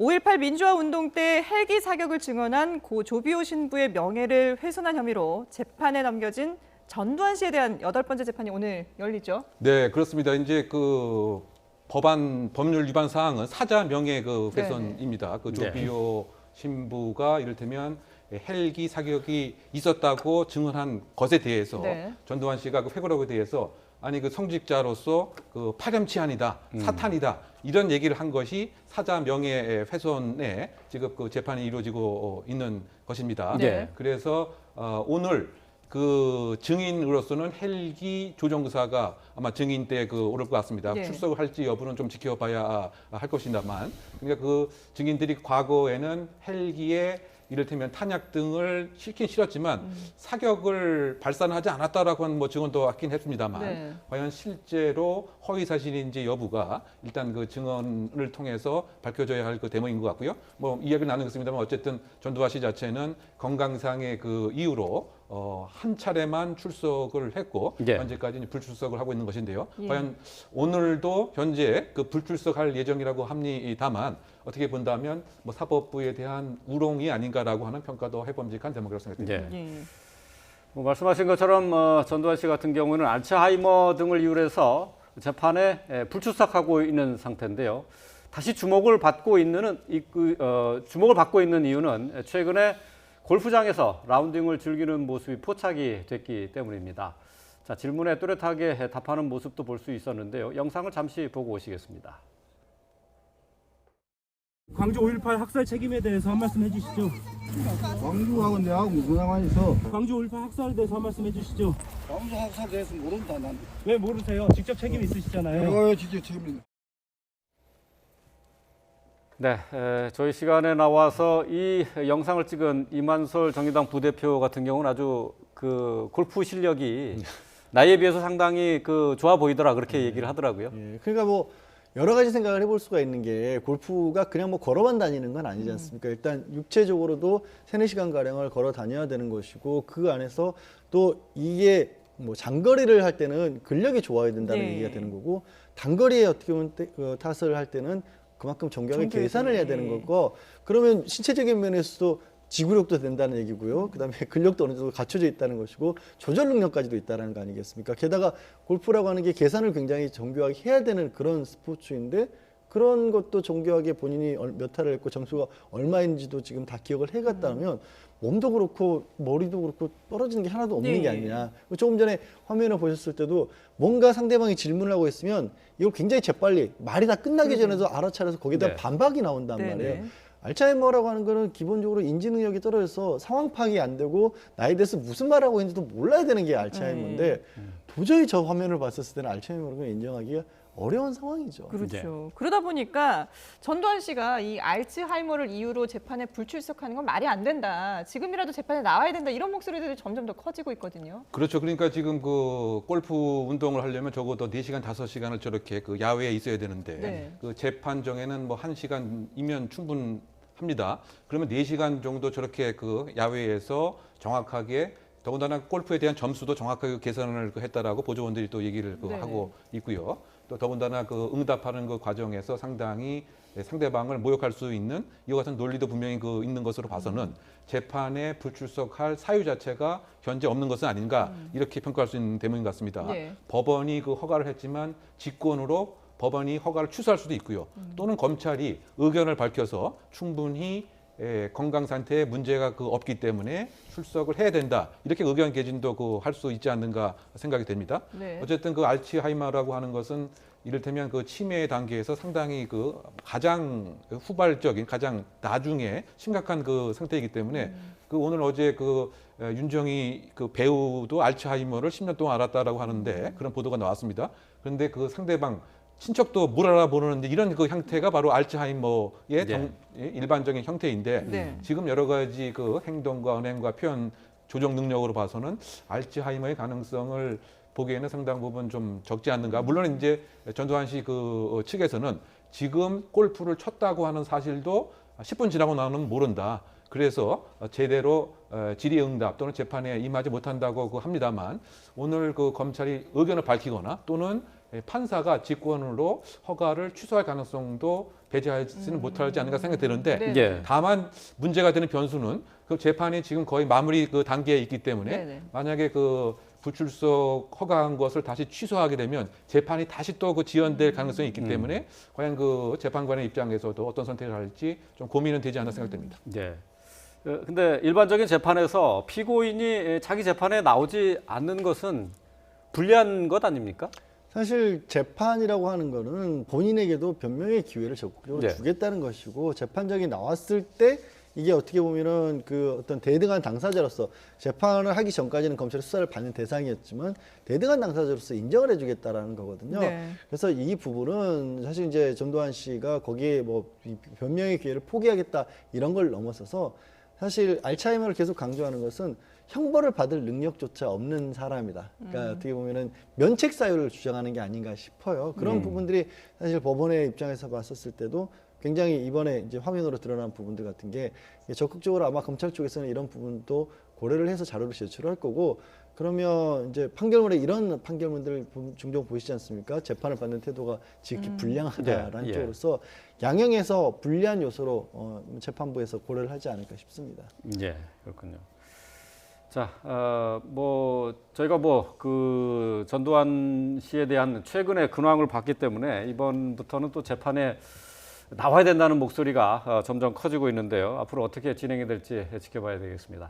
5.18 민주화 운동 때 헬기 사격을 증언한 고 조비오 신부의 명예를 훼손한 혐의로 재판에 넘겨진 전두환 씨에 대한 8번째 재판이 오늘 열리죠. 네, 그렇습니다. 이제 그 법률 위반 사항은 사자 명예 그 훼손입니다. 그 조비오 신부가 이를테면 헬기 사격이 있었다고 증언한 것에 대해서 전두환 씨가 그 회고록에 대해서 아니 그 성직자로서 그 파렴치한이다, 사탄이다 이런 얘기를 한 것이 사자 명예 훼손에 지금 그 재판이 이루어지고 있는 것입니다. 그래서 오늘 그 증인으로서는 헬기 조종사가 아마 증인 때 그 오를 것 같습니다. 출석을 할지 여부는 좀 지켜봐야 할 것입니다만, 그러니까 그 증인들이 과거에는 헬기에 이를테면 탄약 등을 실긴 실었지만 사격을 발사는 하지 않았다라고 하는 뭐 증언도 하긴 했습니다만 과연 실제로 허위 사실인지 여부가 일단 그 증언을 통해서 밝혀져야 할 그 대목인 것 같고요. 뭐 이야기를 나누겠습니다만 어쨌든 전두환 씨 자체는 건강상의 그 이유로 한 차례만 출석을 했고 현재까지 불출석을 하고 있는 것인데요. 과연 오늘도 현재 그 불출석할 예정이라고 합니다만 어떻게 본다면 뭐 사법부에 대한 우롱이 아닌가라고 하는 평가도 해봄직한 대목이라고 생각됩니다. 뭐 말씀하신 것처럼 전두환 씨 같은 경우는 알츠하이머 등을 이유로 해서 재판에 불출석하고 있는 상태인데요. 다시 주목을 받고 있는 이유는 최근에 골프장에서 라운딩을 즐기는 모습이 포착이 됐기 때문입니다. 자, 질문에 또렷하게 답하는 모습도 볼 수 있었는데요. 영상을 잠시 보고 오시겠습니다. 광주 5.18 학살 책임에 대해서 한 말씀 해주시죠. 광주하고 내하고 무슨 상관이 있어? 광주 5.18 학살에 대해서 한 말씀 해주시죠. 광주 학살에 대해서 모른다 난. 왜 모르세요? 직접 책임 있으시잖아요. 내가 직접 책임이. 네, 저희 시간에 나와서 이 영상을 찍은 이만솔 정의당 부대표 같은 경우는 아주 그 골프 실력이 나이에 비해서 상당히 그 좋아 보이더라 그렇게 얘기를 하더라고요. 그러니까 뭐 여러 가지 생각을 해볼 수가 있는 게 골프가 그냥 뭐 걸어만 다니는 건 아니지 않습니까? 일단 육체적으로도 3-4시간 가량을 걸어 다녀야 되는 것이고 그 안에서 또 이게 뭐 장거리를 할 때는 근력이 좋아야 된다는 얘기가 되는 거고 단거리에 어떻게 보면 탓을 할 때는 그만큼 정교하게 계산을 해야 되는 거고 그러면 신체적인 면에서도 지구력도 된다는 얘기고요. 그다음에 근력도 어느 정도 갖춰져 있다는 것이고 조절 능력까지도 있다는 거 아니겠습니까? 게다가 골프라고 하는 게 계산을 굉장히 정교하게 해야 되는 그런 스포츠인데 그런 것도 정교하게 본인이 몇 타를 했고 점수가 얼마인지도 지금 다 기억을 해갔다면 몸도 그렇고 머리도 그렇고 떨어지는 게 하나도 없는 게 아니냐. 조금 전에 화면을 보셨을 때도 뭔가 상대방이 질문을 하고 있으면 이걸 굉장히 재빨리 말이 다 끝나기 전에도 알아차려서 거기다 반박이 나온단 말이에요. 알츠하이머라고 하는 거는 기본적으로 인지 능력이 떨어져서 상황 파악이 안 되고 나에 대해서 무슨 말하고 있는지도 몰라야 되는 게 알츠하이머인데 도저히 저 화면을 봤었을 때는 알츠하이머라고 인정하기가 어려운 상황이죠. 그렇죠. 그러다 보니까 전두환 씨가 이 알츠하이머를 이유로 재판에 불출석하는 건 말이 안 된다. 지금이라도 재판에 나와야 된다. 이런 목소리들이 점점 더 커지고 있거든요. 그렇죠. 그러니까 지금 그 골프 운동을 하려면 적어도 4시간, 5시간을 저렇게 그 야외에 있어야 되는데 그 재판정에는 뭐 1시간이면 충분합니다. 그러면 4시간 정도 저렇게 그 야외에서 정확하게 더군다나 골프에 대한 점수도 정확하게 계산을 했다라고 보조원들이 또 얘기를 하고 있고요. 또 더군다나 그 응답하는 그 과정에서 상당히 상대방을 모욕할 수 있는 이와 같은 논리도 분명히 그 있는 것으로 봐서는 재판에 불출석할 사유 자체가 현재 없는 것은 아닌가 이렇게 평가할 수 있는 대목인 것 같습니다. 법원이 그 허가를 했지만 직권으로 법원이 허가를 취소할 수도 있고요. 또는 검찰이 의견을 밝혀서 충분히 건강 상태에 문제가 없기 때문에 출석을 해야 된다. 이렇게 의견 개진도 할 수 있지 않는가 생각이 됩니다. 어쨌든 그 알츠하이머라고 하는 것은 이를테면 그 치매 단계에서 상당히 가장 후발적인 가장 나중에 심각한 그 상태이기 때문에 오늘 어제 윤정희 배우도 알츠하이머를 10년 동안 알았다라고 하는데 그런 보도가 나왔습니다. 그런데 그 상대방 친척도 못 알아보는데 이런 그 형태가 바로 알츠하이머의 일반적인 형태인데 지금 여러 가지 행동과 언행과 표현 조정 능력으로 봐서는 알츠하이머의 가능성을 보기에는 상당 부분 좀 적지 않는가. 물론 이제 전두환 씨 측에서는 지금 골프를 쳤다고 하는 사실도 10분 지나고 나는 모른다. 그래서 제대로 질의응답 또는 재판에 임하지 못한다고 합니다만 오늘 그 검찰이 의견을 밝히거나 또는 판사가 직권으로 허가를 취소할 가능성도 배제하지는 못하지 않는가 생각이 드는데 네. 예. 다만 문제가 되는 변수는 그 재판이 지금 거의 마무리 그 단계에 있기 때문에 네네. 만약에 그 불출석 허가한 것을 다시 취소하게 되면 재판이 다시 또 그 지연될 가능성이 있기 때문에 과연 그 재판관의 입장에서도 어떤 선택을 할지 좀 고민은 되지 않나 생각됩니다. 예. 근데 일반적인 재판에서 피고인이 자기 재판에 나오지 않는 것은 불리한 것 아닙니까? 사실 재판이라고 하는 거는 본인에게도 변명의 기회를 적극적으로 네. 주겠다는 것이고 재판장이 나왔을 때 이게 어떻게 보면은 그 어떤 대등한 당사자로서 재판을 하기 전까지는 검찰의 수사를 받는 대상이었지만 대등한 당사자로서 인정을 해주겠다라는 거거든요. 네. 그래서 이 부분은 사실 이제 전두환 씨가 거기에 뭐 변명의 기회를 포기하겠다 이런 걸 넘어서서 사실 알츠하이머를 계속 강조하는 것은 형벌을 받을 능력조차 없는 사람이다. 그러니까 어떻게 보면은 면책 사유를 주장하는 게 아닌가 싶어요. 그런 부분들이 사실 법원의 입장에서 봤었을 때도 굉장히 이번에 이제 화면으로 드러난 부분들 같은 게 적극적으로 아마 검찰 쪽에서는 이런 부분도 고려를 해서 자료를 제출할 거고 그러면 이제 판결문에 이런 판결문들을 종종 보시지 않습니까? 재판을 받는 태도가 지극히 불량하다라는 예. 쪽으로서 양형에서 불리한 요소로 재판부에서 고려를 하지 않을까 싶습니다. 예, 그렇군요. 자, 뭐 저희가 뭐 그 전두환 씨에 대한 최근의 근황을 봤기 때문에 이번부터는 또 재판에 나와야 된다는 목소리가 점점 커지고 있는데요. 앞으로 어떻게 진행이 될지 지켜봐야 되겠습니다.